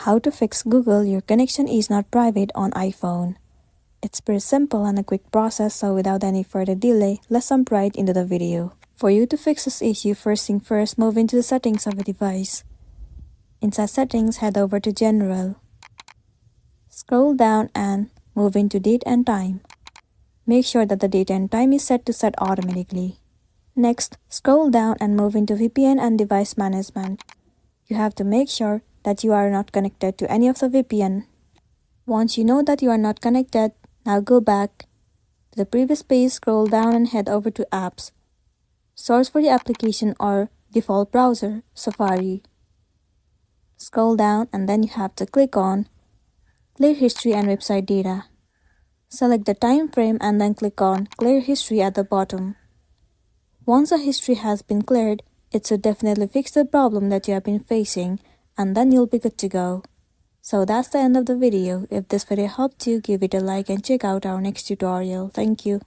How to fix Google Your connection is not private on iPhone. It's pretty simple and a quick process, so without any further delay, let's jump right into the video. For you to fix this issue, first thing first, move into the settings of the device. Inside settings, head over to General. Scroll down and move into Date and Time. Make sure that the date and time is set to set automatically. Next, scroll down and move into VPN and Device Management. You have to make sure that you are not connected to any of the VPN. Once you know that you are not connected, now go back to the previous page, scroll down and head over to Apps. Search for the application or default browser, Safari. Scroll down and then you have to click on Clear History and Website Data. Select the time frame and then click on Clear History at the bottom. Once the history has been cleared, it should definitely fix the problem that you have been facing, and then you'll be good to go. So that's the end of the video. If this video helped you, give it a like and check out our next tutorial. Thank you.